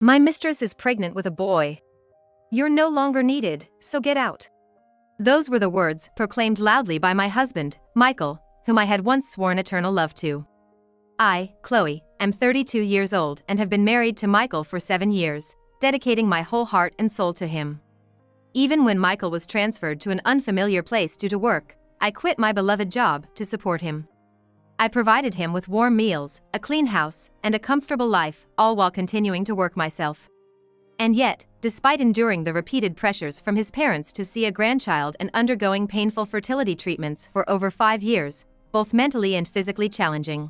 My mistress is pregnant with a boy. You're no longer needed, so get out. Those were the words proclaimed loudly by my husband, Michael, whom I had once sworn eternal love to. I, Chloe, am 32 years old and have been married to Michael for 7 years, dedicating my whole heart and soul to him. Even when Michael was transferred to an unfamiliar place due to work, I quit my beloved job to support him. I provided him with warm meals, a clean house, and a comfortable life, all while continuing to work myself. And yet, despite enduring the repeated pressures from his parents to see a grandchild and undergoing painful fertility treatments for over 5 years, both mentally and physically challenging.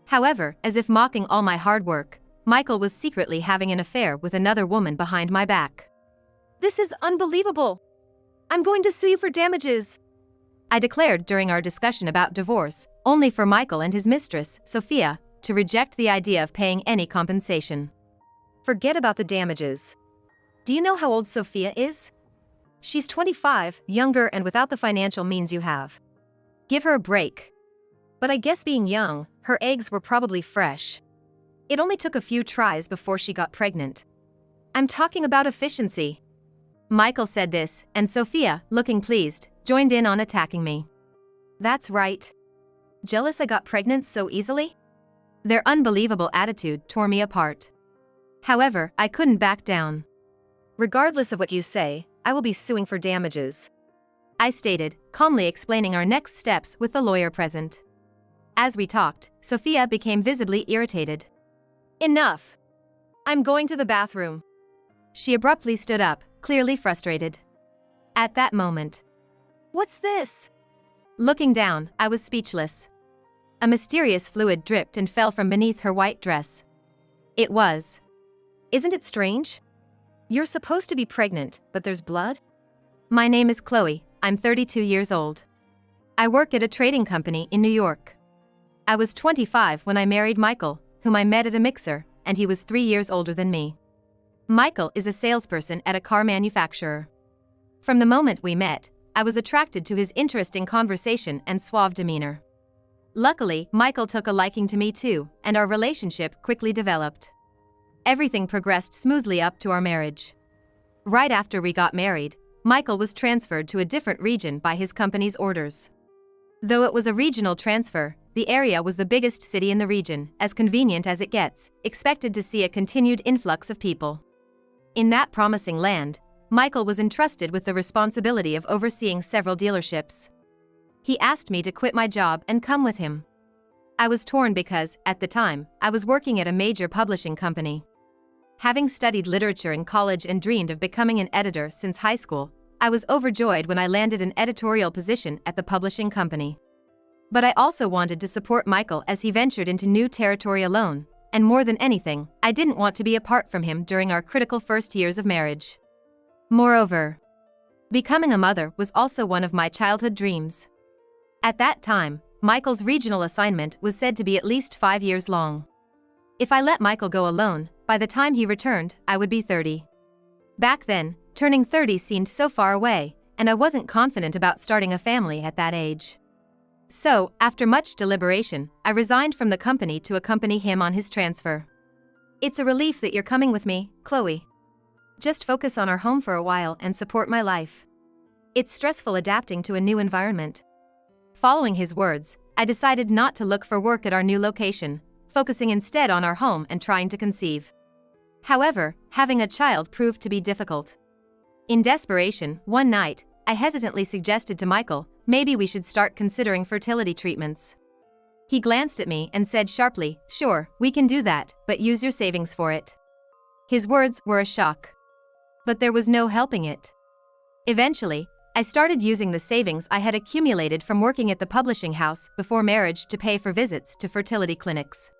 However, as if mocking all my hard work, Michael was secretly having an affair with another woman behind my back. "This is unbelievable. I'm going to sue you for damages," I declared during our discussion about divorce, only for Michael and his mistress, Sophia, to reject the idea of paying any compensation. "Forget about the damages. Do you know how old Sophia is? She's 25, younger and without the financial means you have. Give her a break." But I guess being young, her eggs were probably fresh. It only took a few tries before she got pregnant. "I'm talking about efficiency." Michael said this, and Sophia, looking pleased, joined in on attacking me. "That's right. Jealous I got pregnant so easily?" Their unbelievable attitude tore me apart. However, I couldn't back down. "Regardless of what you say, I will be suing for damages," I stated, calmly explaining our next steps with the lawyer present. As we talked, Sophia became visibly irritated. "Enough. I'm going to the bathroom." She abruptly stood up, clearly frustrated. At that moment, "What's this?" Looking down, I was speechless. A mysterious fluid dripped and fell from beneath her white dress. It was. "Isn't it strange? You're supposed to be pregnant, but there's blood?" "My name is Chloe, I'm 32 years old. I work at a trading company in New York. I was 25 when I married Michael, whom I met at a mixer, and he was 3 years older than me. Michael is a salesperson at a car manufacturer. From the moment we met, I was attracted to his interesting conversation and suave demeanor. Luckily, Michael took a liking to me too, and our relationship quickly developed. Everything progressed smoothly up to our marriage. Right after we got married, Michael was transferred to a different region by his company's orders. Though it was a regional transfer, the area was the biggest city in the region, as convenient as it gets, expected to see a continued influx of people. In that promising land, Michael was entrusted with the responsibility of overseeing several dealerships. He asked me to quit my job and come with him. I was torn because, at the time, I was working at a major publishing company. Having studied literature in college and dreamed of becoming an editor since high school, I was overjoyed when I landed an editorial position at the publishing company. But I also wanted to support Michael as he ventured into new territory alone, and more than anything, I didn't want to be apart from him during our critical first years of marriage. Moreover, becoming a mother was also one of my childhood dreams. At that time, Michael's regional assignment was said to be at least 5 years long. If I let Michael go alone, by the time he returned, I would be 30. Back then, turning 30 seemed so far away, and I wasn't confident about starting a family at that age. So, after much deliberation, I resigned from the company to accompany him on his transfer. "It's a relief that you're coming with me, Chloe. Just focus on our home for a while and support my life. It's stressful adapting to a new environment." Following his words, I decided not to look for work at our new location, focusing instead on our home and trying to conceive. However, having a child proved to be difficult. In desperation, one night, I hesitantly suggested to Michael, maybe we should start considering fertility treatments. He glanced at me and said sharply, "Sure, we can do that, but use your savings for it." His words were a shock. But there was no helping it. Eventually, I started using the savings I had accumulated from working at the publishing house before marriage to pay for visits to fertility clinics.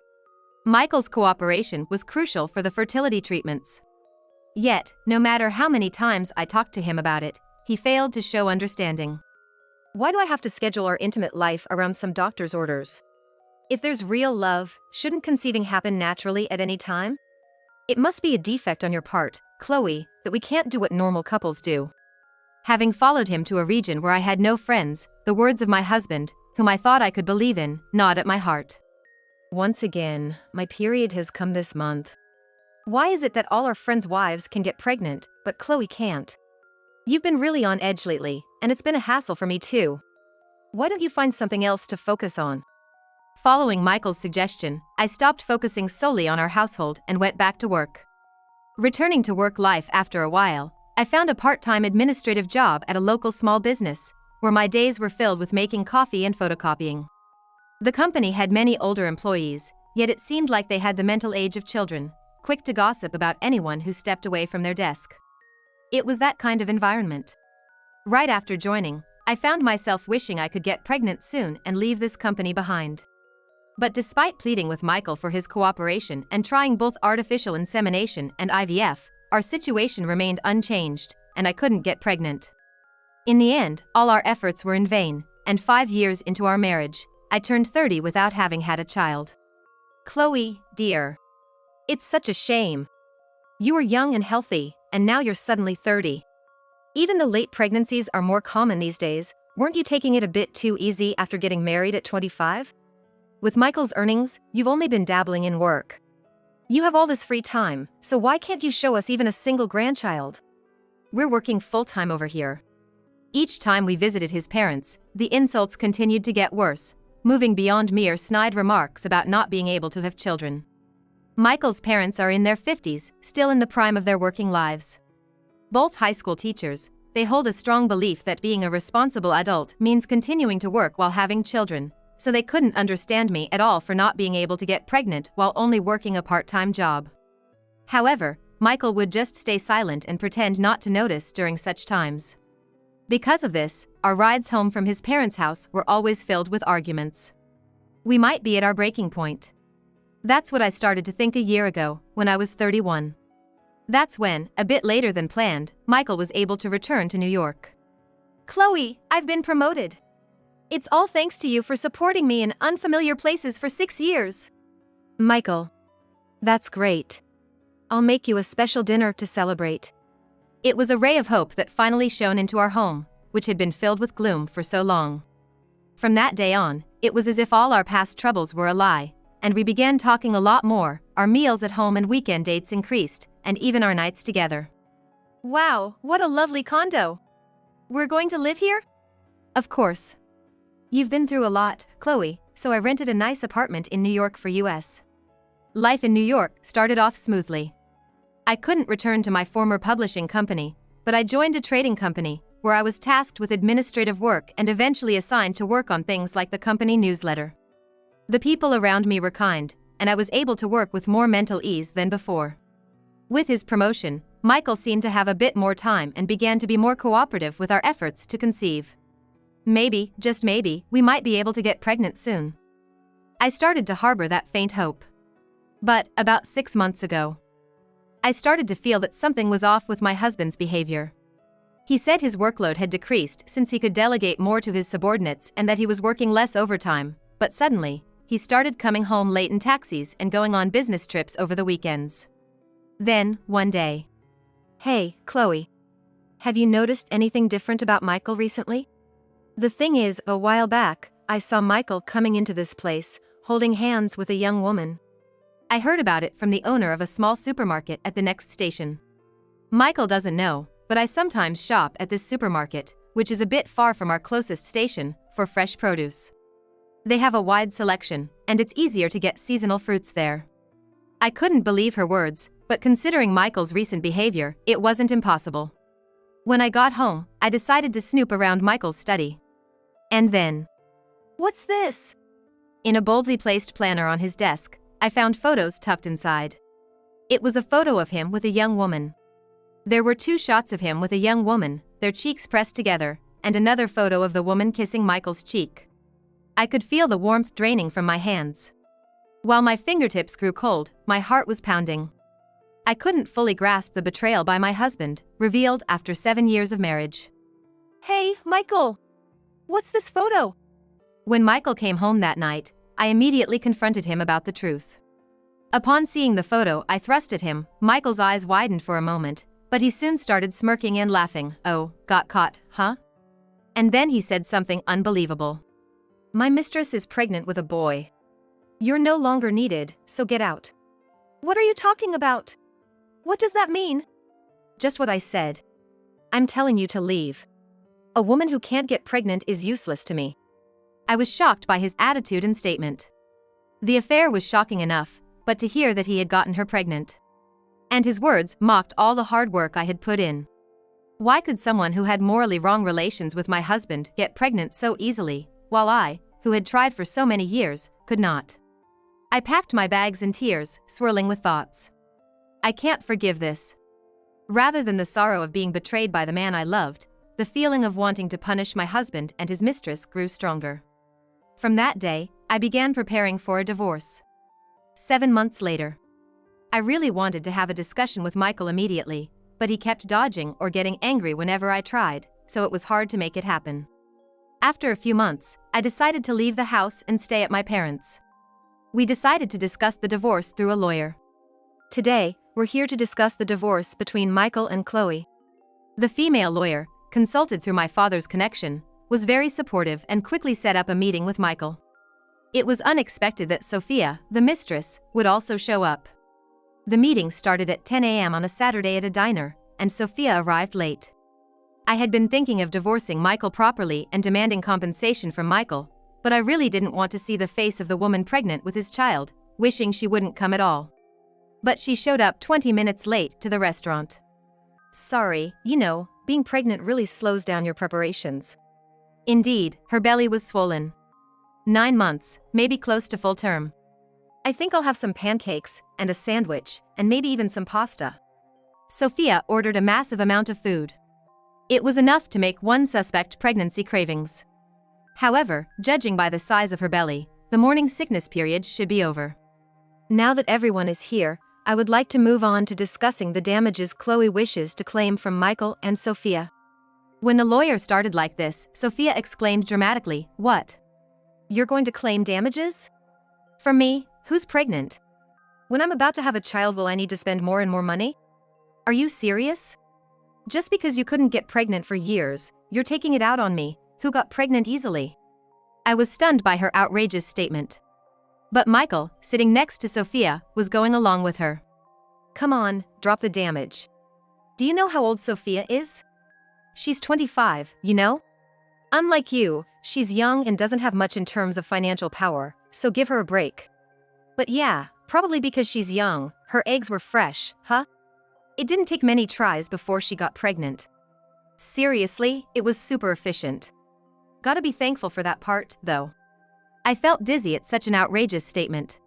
Michael's cooperation was crucial for the fertility treatments. Yet, no matter how many times I talked to him about it, he failed to show understanding. "Why do I have to schedule our intimate life around some doctor's orders? If there's real love, shouldn't conceiving happen naturally at any time? It must be a defect on your part, Chloe, that we can't do what normal couples do." Having followed him to a region where I had no friends, the words of my husband, whom I thought I could believe in, gnawed at my heart. "Once again, my period has come this month. Why is it that all our friends' wives can get pregnant, but Chloe can't? You've been really on edge lately, and it's been a hassle for me too. Why don't you find something else to focus on? Following Michael's suggestion, I stopped focusing solely on our household and went back to work. Returning to work life after a while, I found a part-time administrative job at a local small business, where my days were filled with making coffee and photocopying. The company had many older employees, yet it seemed like they had the mental age of children, quick to gossip about anyone who stepped away from their desk. It was that kind of environment. Right after joining, I found myself wishing I could get pregnant soon and leave this company behind. But despite pleading with Michael for his cooperation and trying both artificial insemination and IVF, our situation remained unchanged, and I couldn't get pregnant. In the end, all our efforts were in vain, and 5 years into our marriage, I turned 30 without having had a child. Chloe, dear. It's such a shame. You were young and healthy, and now you're suddenly 30. Even though late pregnancies are more common these days, weren't you taking it a bit too easy after getting married at 25? With Michael's earnings, you've only been dabbling in work. You have all this free time, so why can't you show us even a single grandchild? We're working full-time over here. Each time we visited his parents, the insults continued to get worse, moving beyond mere snide remarks about not being able to have children. Michael's parents are in their 50s, still in the prime of their working lives. Both high school teachers, they hold a strong belief that being a responsible adult means continuing to work while having children, so they couldn't understand me at all for not being able to get pregnant while only working a part-time job. However, Michael would just stay silent and pretend not to notice during such times. Because of this, our rides home from his parents' house were always filled with arguments. We might be at our breaking point. That's what I started to think a year ago, when I was 31. That's when, a bit later than planned, Michael was able to return to New York. Chloe, I've been promoted. It's all thanks to you for supporting me in unfamiliar places for 6 years. Michael. That's great. I'll make you a special dinner to celebrate. It was a ray of hope that finally shone into our home, which had been filled with gloom for so long. From that day on, it was as if all our past troubles were a lie, and we began talking a lot more. Our meals at home and weekend dates increased, and even our nights together. Wow, what a lovely condo. We're going to live here? Of course. You've been through a lot, Chloe, so I rented a nice apartment in New York for US. Life in New York started off smoothly. I couldn't return to my former publishing company, but I joined a trading company, where I was tasked with administrative work and eventually assigned to work on things like the company newsletter. The people around me were kind, and I was able to work with more mental ease than before. With his promotion, Michael seemed to have a bit more time and began to be more cooperative with our efforts to conceive. Maybe, just maybe, we might be able to get pregnant soon. I started to harbor that faint hope. But, about 6 months ago, I started to feel that something was off with my husband's behavior. He said his workload had decreased since he could delegate more to his subordinates and that he was working less overtime, but suddenly, he started coming home late in taxis and going on business trips over the weekends. Then, one day. Hey, Chloe. Have you noticed anything different about Michael recently? The thing is, a while back, I saw Michael coming into this place, holding hands with a young woman. I heard about it from the owner of a small supermarket at the next station. Michael doesn't know, but I sometimes shop at this supermarket, which is a bit far from our closest station, for fresh produce. They have a wide selection, and it's easier to get seasonal fruits there. I couldn't believe her words, but considering Michael's recent behavior, it wasn't impossible. When I got home, I decided to snoop around Michael's study. And then, what's this? In a boldly placed planner on his desk, I found photos tucked inside. It was a photo of him with a young woman. There were 2 shots of him with a young woman, their cheeks pressed together, and another photo of the woman kissing Michael's cheek. I could feel the warmth draining from my hands. While my fingertips grew cold, my heart was pounding. I couldn't fully grasp the betrayal by my husband, revealed after 7 years of marriage. Hey, Michael! What's this photo? When Michael came home that night, I immediately confronted him about the truth. Upon seeing the photo, I thrust at him. Michael's eyes widened for a moment, but he soon started smirking and laughing. Oh, got caught, huh? And then he said something unbelievable. My mistress is pregnant with a boy. You're no longer needed, so get out. What are you talking about? What does that mean? Just what I said. I'm telling you to leave. A woman who can't get pregnant is useless to me. I was shocked by his attitude and statement. The affair was shocking enough, but to hear that he had gotten her pregnant. And his words mocked all the hard work I had put in. Why could someone who had morally wrong relations with my husband get pregnant so easily, while I, who had tried for so many years, could not? I packed my bags in tears, swirling with thoughts. I can't forgive this. Rather than the sorrow of being betrayed by the man I loved, the feeling of wanting to punish my husband and his mistress grew stronger. From that day, I began preparing for a divorce. 7 months later. I really wanted to have a discussion with Michael immediately, but he kept dodging or getting angry whenever I tried, so it was hard to make it happen. After a few months, I decided to leave the house and stay at my parents'. We decided to discuss the divorce through a lawyer. Today, we're here to discuss the divorce between Michael and Chloe. The female lawyer, consulted through my father's connection, was very supportive and quickly set up a meeting with Michael. It was unexpected that Sophia, the mistress, would also show up. The meeting started at 10 a.m. on a Saturday at a diner, and Sophia arrived late. I had been thinking of divorcing Michael properly and demanding compensation from Michael, but I really didn't want to see the face of the woman pregnant with his child, wishing she wouldn't come at all. But she showed up 20 minutes late to the restaurant. Sorry, being pregnant really slows down your preparations. Indeed, her belly was swollen. 9 months, maybe close to full term. I think I'll have some pancakes, and a sandwich, and maybe even some pasta. Sophia ordered a massive amount of food. It was enough to make one suspect pregnancy cravings. However, judging by the size of her belly, the morning sickness period should be over. Now that everyone is here, I would like to move on to discussing the damages Chloe wishes to claim from Michael and Sophia. When the lawyer started like this, Sophia exclaimed dramatically, "What? You're going to claim damages? From me, who's pregnant? When I'm about to have a child, will I need to spend more and more money? Are you serious? Just because you couldn't get pregnant for years, you're taking it out on me, who got pregnant easily?" I was stunned by her outrageous statement. But Michael, sitting next to Sophia, was going along with her. Come on, drop the damage. Do you know how old Sophia is? She's 25, Unlike you, she's young and doesn't have much in terms of financial power, so give her a break. But yeah, probably because she's young, her eggs were fresh, huh? It didn't take many tries before she got pregnant. Seriously, it was super efficient. Gotta be thankful for that part, though. I felt dizzy at such an outrageous statement.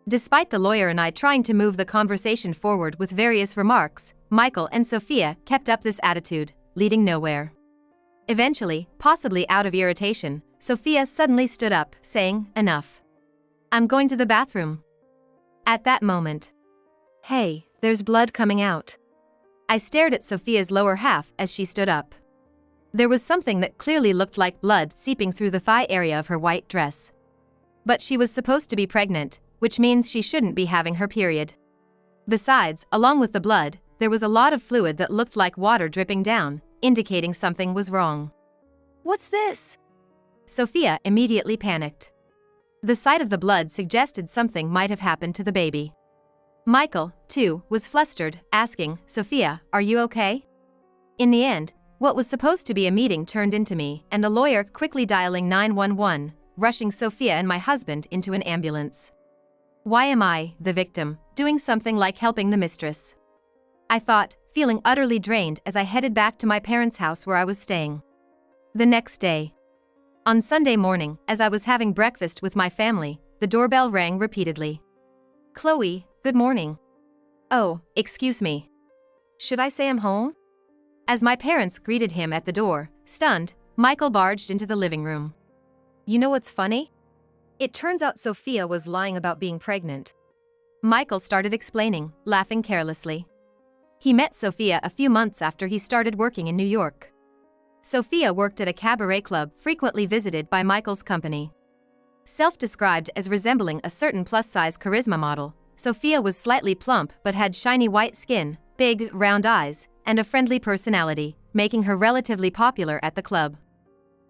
Despite the lawyer and I trying to move the conversation forward with various remarks, Michael and Sophia kept up this attitude, leading nowhere. Eventually, possibly out of irritation, Sophia suddenly stood up, saying, "Enough. I'm going to the bathroom." At that moment, "Hey, there's blood coming out." I stared at Sophia's lower half as she stood up. There was something that clearly looked like blood seeping through the thigh area of her white dress. But she was supposed to be pregnant, which means she shouldn't be having her period. Besides, along with the blood, there was a lot of fluid that looked like water dripping down, indicating something was wrong. "What's this?" Sophia immediately panicked. The sight of the blood suggested something might have happened to the baby. Michael, too, was flustered, asking, "Sophia, are you okay?" In the end, what was supposed to be a meeting turned into me, and the lawyer quickly dialing 911, rushing Sophia and my husband into an ambulance. Why am I, the victim, doing something like helping the mistress? I thought, feeling utterly drained as I headed back to my parents' house where I was staying. The next day. On Sunday morning, as I was having breakfast with my family, the doorbell rang repeatedly. "Chloe, good morning." "Oh, excuse me. Should I say I'm home?" As my parents greeted him at the door, stunned, Michael barged into the living room. "You know what's funny? It turns out Sophia was lying about being pregnant." Michael started explaining, laughing carelessly. He met Sophia a few months after he started working in New York. Sophia worked at a cabaret club frequently visited by Michael's company. Self-described as resembling a certain plus-size charisma model, Sophia was slightly plump but had shiny white skin, big, round eyes, and a friendly personality, making her relatively popular at the club.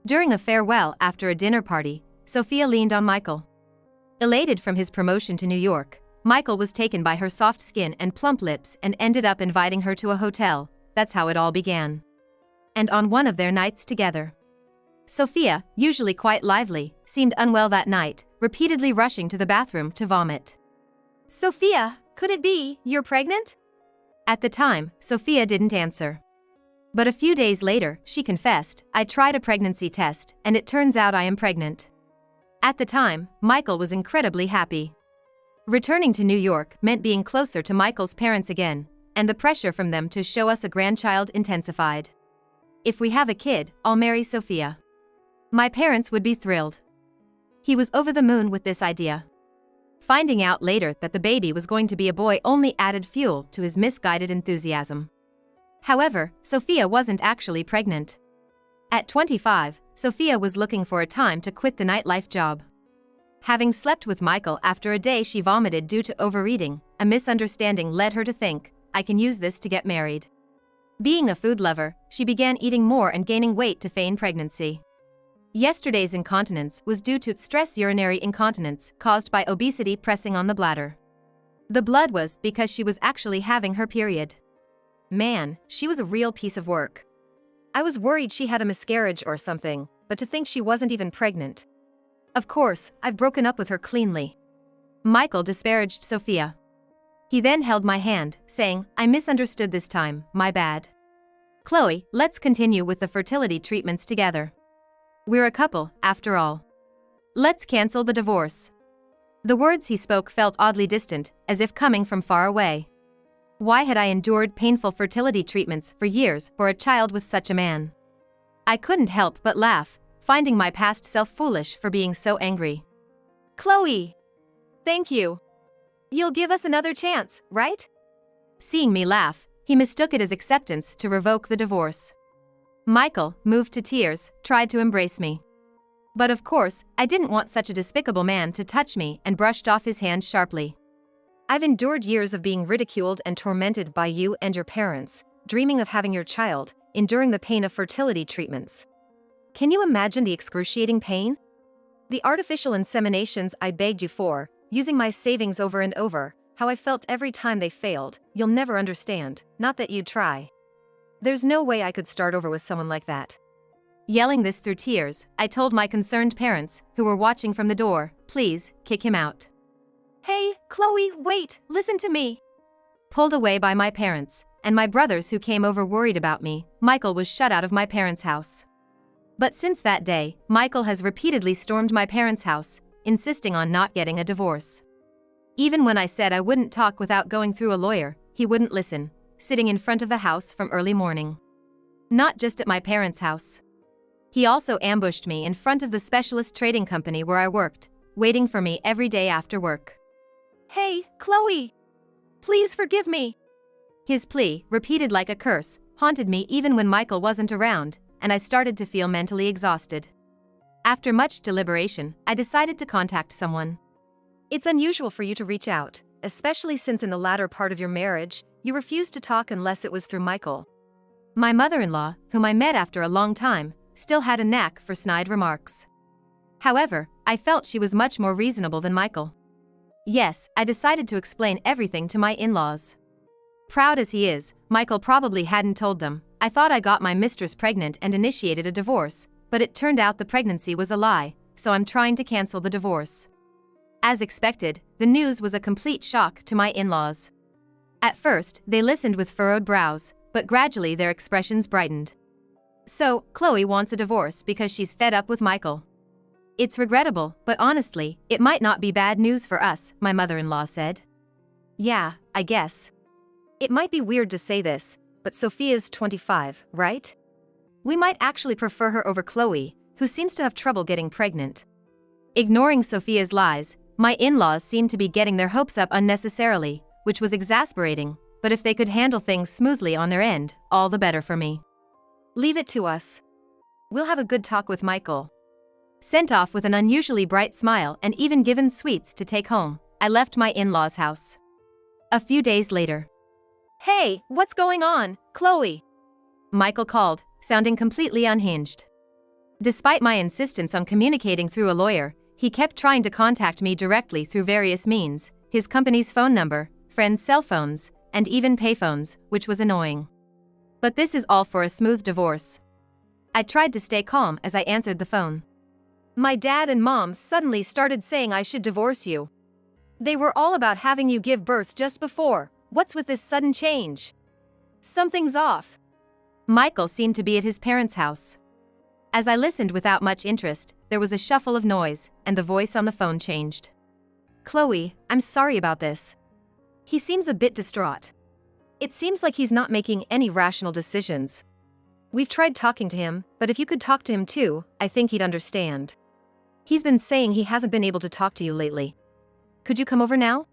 During a farewell after a dinner party, Sophia leaned on Michael. Elated from his promotion to New York, Michael was taken by her soft skin and plump lips and ended up inviting her to a hotel. That's how it all began. And on one of their nights together, Sophia, usually quite lively, seemed unwell that night, repeatedly rushing to the bathroom to vomit. "Sophia, could it be you're pregnant?" At the time, Sophia didn't answer. But a few days later, she confessed, "I tried a pregnancy test, and it turns out I am pregnant." At the time, Michael was incredibly happy. Returning to New York meant being closer to Michael's parents again, and the pressure from them to show us a grandchild intensified. "If we have a kid, I'll marry Sophia." My parents would be thrilled. He was over the moon with this idea. Finding out later that the baby was going to be a boy only added fuel to his misguided enthusiasm. However, Sophia wasn't actually pregnant. At 25, Sophia was looking for a time to quit the nightlife job. Having slept with Michael after a day she vomited due to overeating, a misunderstanding led her to think, "I can use this to get married." Being a food lover, she began eating more and gaining weight to feign pregnancy. Yesterday's incontinence was due to stress urinary incontinence caused by obesity pressing on the bladder. The blood was because she was actually having her period. Man, she was a real piece of work. I was worried she had a miscarriage or something, but to think she wasn't even pregnant. Of course, I've broken up with her cleanly. Michael disparaged Sophia. He then held my hand, saying, "I misunderstood this time, my bad. Chloe, let's continue with the fertility treatments together. We're a couple, after all. Let's cancel the divorce." The words he spoke felt oddly distant, as if coming from far away. Why had I endured painful fertility treatments for years for a child with such a man? I couldn't help but laugh, finding my past self foolish for being so angry. "Chloe! Thank you. You'll give us another chance, right?" Seeing me laugh, he mistook it as acceptance to revoke the divorce. Michael, moved to tears, tried to embrace me. But of course, I didn't want such a despicable man to touch me and brushed off his hand sharply. "I've endured years of being ridiculed and tormented by you and your parents, dreaming of having your child, enduring the pain of fertility treatments. Can you imagine the excruciating pain? The artificial inseminations I begged you for, using my savings over and over, how I felt every time they failed, you'll never understand, not that you'd try. There's no way I could start over with someone like that." Yelling this through tears, I told my concerned parents, who were watching from the door, "Please, kick him out." "Hey, Chloe, wait, listen to me." Pulled away by my parents, and my brothers who came over worried about me, Michael was shut out of my parents' house. But since that day, Michael has repeatedly stormed my parents' house, insisting on not getting a divorce. Even when I said I wouldn't talk without going through a lawyer, he wouldn't listen, sitting in front of the house from early morning. Not just at my parents' house. He also ambushed me in front of the specialist trading company where I worked, waiting for me every day after work. "Hey, Chloe! Please forgive me." His plea, repeated like a curse, haunted me even when Michael wasn't around, and I started to feel mentally exhausted. After much deliberation, I decided to contact someone. "It's unusual for you to reach out, especially since in the latter part of your marriage, you refused to talk unless it was through Michael." My mother-in-law, whom I met after a long time, still had a knack for snide remarks. However, I felt she was much more reasonable than Michael. Yes, I decided to explain everything to my in-laws. Proud as he is, Michael probably hadn't told them. I thought I got my mistress pregnant and initiated a divorce, but it turned out the pregnancy was a lie, so I'm trying to cancel the divorce. As expected, the news was a complete shock to my in-laws. At first, they listened with furrowed brows, but gradually their expressions brightened. "So, Chloe wants a divorce because she's fed up with Michael. It's regrettable, but honestly, it might not be bad news for us," my mother-in-law said. "Yeah, I guess. It might be weird to say this, but Sophia's 25, right? We might actually prefer her over Chloe, who seems to have trouble getting pregnant." Ignoring Sophia's lies, my in-laws seemed to be getting their hopes up unnecessarily, which was exasperating, but if they could handle things smoothly on their end, all the better for me. "Leave it to us. We'll have a good talk with Michael." Sent off with an unusually bright smile and even given sweets to take home, I left my in-laws' house. A few days later. "Hey, what's going on, Chloe?" Michael called, sounding completely unhinged. Despite my insistence on communicating through a lawyer, he kept trying to contact me directly through various means, his company's phone number, friends' cell phones, and even payphones, which was annoying. But this is all for a smooth divorce. I tried to stay calm as I answered the phone. My dad and mom suddenly started saying I should divorce you. They were all about having you give birth just before. What's with this sudden change? Something's off. Michael seemed to be at his parents' house. As I listened without much interest, there was a shuffle of noise, and the voice on the phone changed. Chloe, I'm sorry about this. He seems a bit distraught. It seems like he's not making any rational decisions. We've tried talking to him, but if you could talk to him too, I think he'd understand. He's been saying he hasn't been able to talk to you lately. Could you come over now?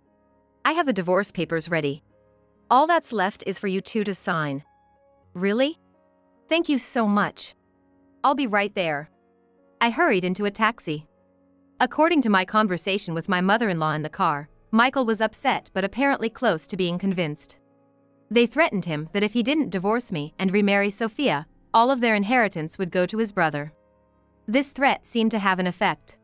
I have the divorce papers ready. All that's left is for you two to sign. Really? Thank you so much. I'll be right there. I hurried into a taxi. According to my conversation with my mother-in-law in the car, Michael was upset but apparently close to being convinced. They threatened him that if he didn't divorce me and remarry Sophia, all of their inheritance would go to his brother. This threat seemed to have an effect.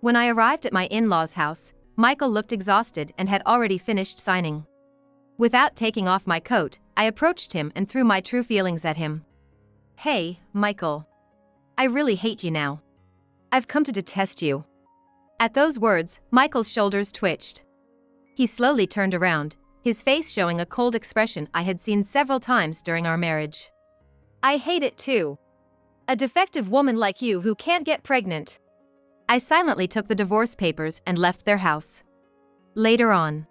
When I arrived at my in-laws' house, Michael looked exhausted and had already finished signing. Without taking off my coat, I approached him and threw my true feelings at him. Hey, Michael. I really hate you now. I've come to detest you. At those words, Michael's shoulders twitched. He slowly turned around, his face showing a cold expression I had seen several times during our marriage. I hate it too. A defective woman like you who can't get pregnant. I silently took the divorce papers and left their house. Later on,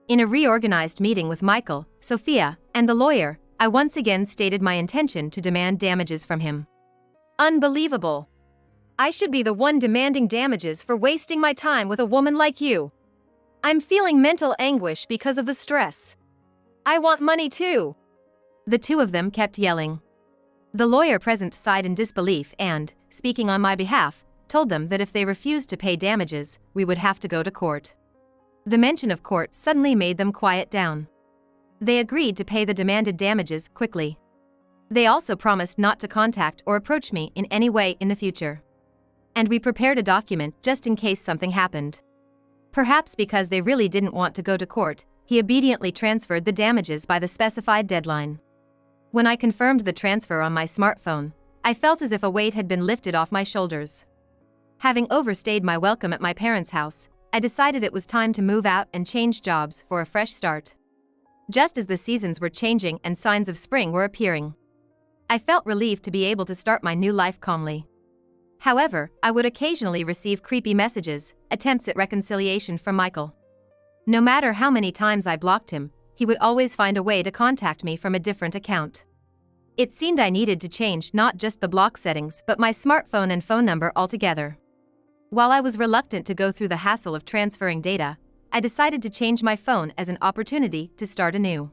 in a reorganized meeting with Michael, Sophia, and the lawyer, I once again stated my intention to demand damages from him. Unbelievable. I should be the one demanding damages for wasting my time with a woman like you. I'm feeling mental anguish because of the stress. I want money too. The two of them kept yelling. The lawyer present sighed in disbelief and, speaking on my behalf, told them that if they refused to pay damages, we would have to go to court. The mention of court suddenly made them quiet down. They agreed to pay the demanded damages quickly. They also promised not to contact or approach me in any way in the future. And we prepared a document just in case something happened. Perhaps because they really didn't want to go to court, he obediently transferred the damages by the specified deadline. When I confirmed the transfer on my smartphone, I felt as if a weight had been lifted off my shoulders. Having overstayed my welcome at my parents' house, I decided it was time to move out and change jobs for a fresh start. Just as the seasons were changing and signs of spring were appearing, I felt relieved to be able to start my new life calmly. However, I would occasionally receive creepy messages, attempts at reconciliation from Michael. No matter how many times I blocked him, he would always find a way to contact me from a different account. It seemed I needed to change not just the block settings but my smartphone and phone number altogether. While I was reluctant to go through the hassle of transferring data, I decided to change my phone as an opportunity to start anew.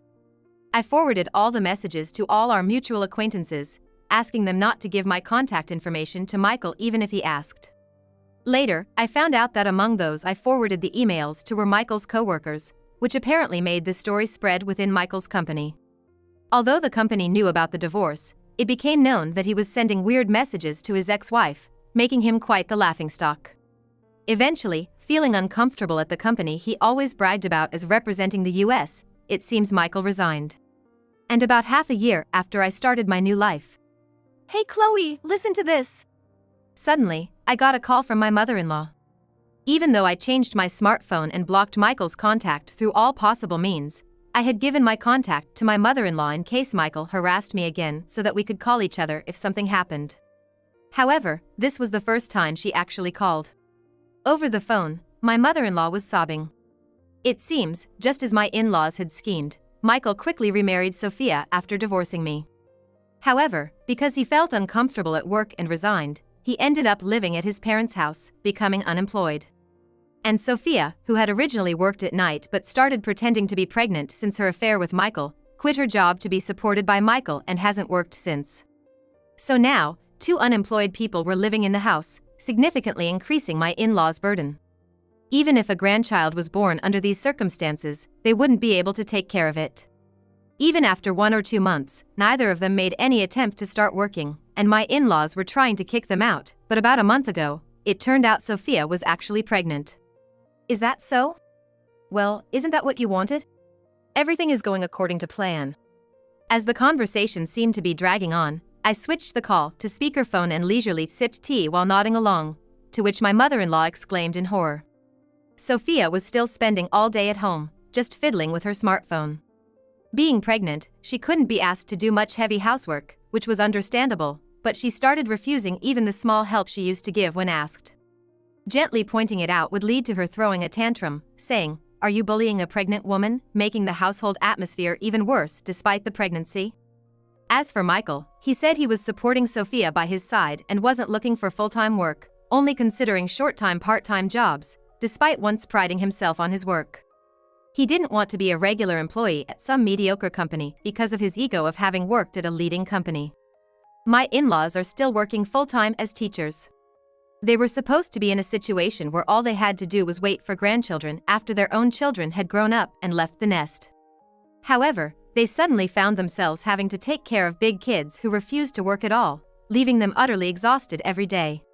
I forwarded all the messages to all our mutual acquaintances, asking them not to give my contact information to Michael even if he asked. Later, I found out that among those I forwarded the emails to were Michael's co-workers, which apparently made the story spread within Michael's company. Although the company knew about the divorce, it became known that he was sending weird messages to his ex-wife, making him quite the laughingstock. Eventually, feeling uncomfortable at the company he always bragged about as representing the US, it seems Michael resigned. And about half a year after I started my new life. Hey Chloe, listen to this. Suddenly, I got a call from my mother-in-law. Even though I changed my smartphone and blocked Michael's contact through all possible means, I had given my contact to my mother-in-law in case Michael harassed me again so that we could call each other if something happened. However, this was the first time she actually called. Over the phone, my mother-in-law was sobbing. It seems, just as my in-laws had schemed, Michael quickly remarried Sophia after divorcing me. However, because he felt uncomfortable at work and resigned, he ended up living at his parents' house, becoming unemployed. And Sophia, who had originally worked at night but started pretending to be pregnant since her affair with Michael, quit her job to be supported by Michael and hasn't worked since. So now, two unemployed people were living in the house, significantly increasing my in-laws' burden. Even if a grandchild was born under these circumstances, they wouldn't be able to take care of it. Even after 1 or 2 months, neither of them made any attempt to start working, and my in-laws were trying to kick them out, but about a month ago, it turned out Sophia was actually pregnant. Is that so? Well, isn't that what you wanted? Everything is going according to plan. As the conversation seemed to be dragging on, I switched the call to speakerphone and leisurely sipped tea while nodding along, to which my mother-in-law exclaimed in horror. Sophia was still spending all day at home, just fiddling with her smartphone. Being pregnant, she couldn't be asked to do much heavy housework, which was understandable, but she started refusing even the small help she used to give when asked. Gently pointing it out would lead to her throwing a tantrum, saying, "Are you bullying a pregnant woman?" making the household atmosphere even worse despite the pregnancy. As for Michael, he said he was supporting Sophia by his side and wasn't looking for full-time work, only considering short-time part-time jobs, despite once priding himself on his work. He didn't want to be a regular employee at some mediocre company because of his ego of having worked at a leading company. My in-laws are still working full-time as teachers. They were supposed to be in a situation where all they had to do was wait for grandchildren after their own children had grown up and left the nest. However, they suddenly found themselves having to take care of big kids who refused to work at all, leaving them utterly exhausted every day.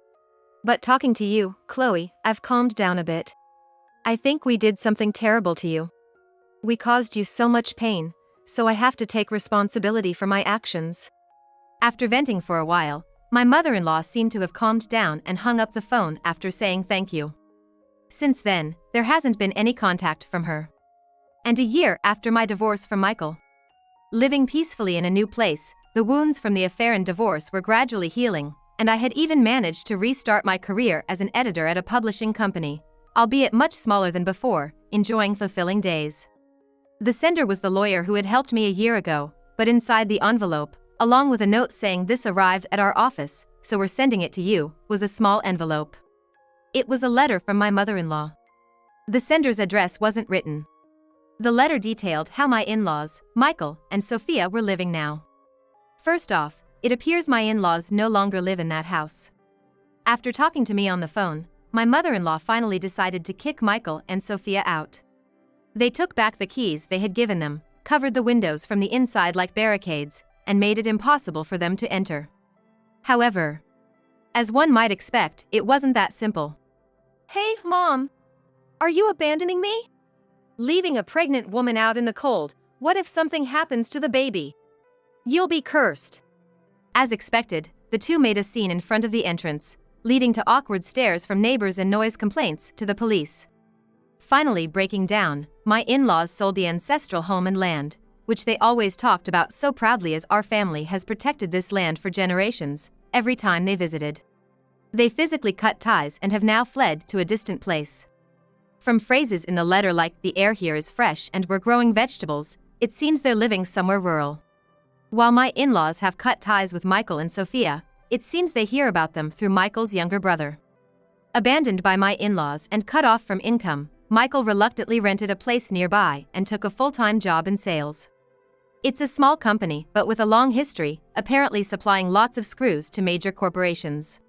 But talking to you, Chloe, I've calmed down a bit. I think we did something terrible to you. We caused you so much pain, so I have to take responsibility for my actions. After venting for a while, my mother-in-law seemed to have calmed down and hung up the phone after saying thank you. Since then, there hasn't been any contact from her. And a year after my divorce from Michael. Living peacefully in a new place, the wounds from the affair and divorce were gradually healing, and I had even managed to restart my career as an editor at a publishing company, albeit much smaller than before, enjoying fulfilling days. The sender was the lawyer who had helped me a year ago, but inside the envelope, along with a note saying this arrived at our office, so we're sending it to you, was a small envelope. It was a letter from my mother-in-law. The sender's address wasn't written. The letter detailed how my in-laws, Michael and Sophia, were living now. First off, it appears my in-laws no longer live in that house. After talking to me on the phone, my mother-in-law finally decided to kick Michael and Sophia out. They took back the keys they had given them, covered the windows from the inside like barricades, and made it impossible for them to enter. However, as one might expect, it wasn't that simple. "Hey, Mom! Are you abandoning me? Leaving a pregnant woman out in the cold, what if something happens to the baby? You'll be cursed." As expected, the two made a scene in front of the entrance, leading to awkward stares from neighbors and noise complaints to the police. Finally breaking down, my in-laws sold the ancestral home and land, which they always talked about so proudly as our family has protected this land for generations, every time they visited. They physically cut ties and have now fled to a distant place. From phrases in the letter like "the air here is fresh" and "we're growing vegetables," it seems they're living somewhere rural. While my in-laws have cut ties with Michael and Sophia, it seems they hear about them through Michael's younger brother. Abandoned by my in-laws and cut off from income, Michael reluctantly rented a place nearby and took a full-time job in sales. It's a small company but with a long history, apparently supplying lots of screws to major corporations.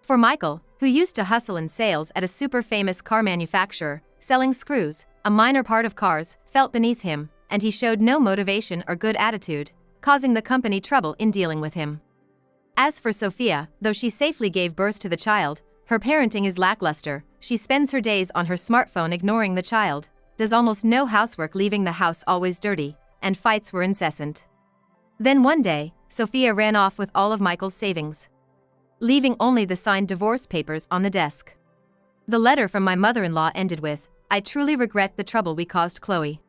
For Michael, who used to hustle in sales at a super famous car manufacturer, selling screws, a minor part of cars, felt beneath him, and he showed no motivation or good attitude, causing the company trouble in dealing with him. As for Sophia, though she safely gave birth to the child, her parenting is lackluster. She spends her days on her smartphone ignoring the child, does almost no housework, leaving the house always dirty, and fights were incessant. Then one day, Sophia ran off with all of Michael's savings, leaving only the signed divorce papers on the desk. The letter from my mother-in-law ended with, "I truly regret the trouble we caused Chloe.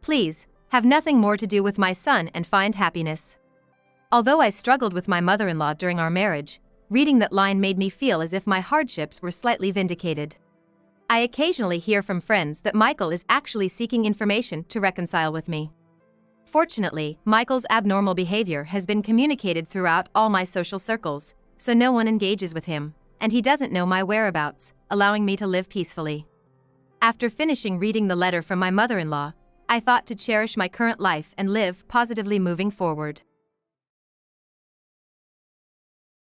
Please, have nothing more to do with my son and find happiness." Although I struggled with my mother-in-law during our marriage, reading that line made me feel as if my hardships were slightly vindicated. I occasionally hear from friends that Michael is actually seeking information to reconcile with me. Fortunately, Michael's abnormal behavior has been communicated throughout all my social circles, so no one engages with him, and he doesn't know my whereabouts, allowing me to live peacefully. After finishing reading the letter from my mother-in-law, I thought to cherish my current life and live positively moving forward.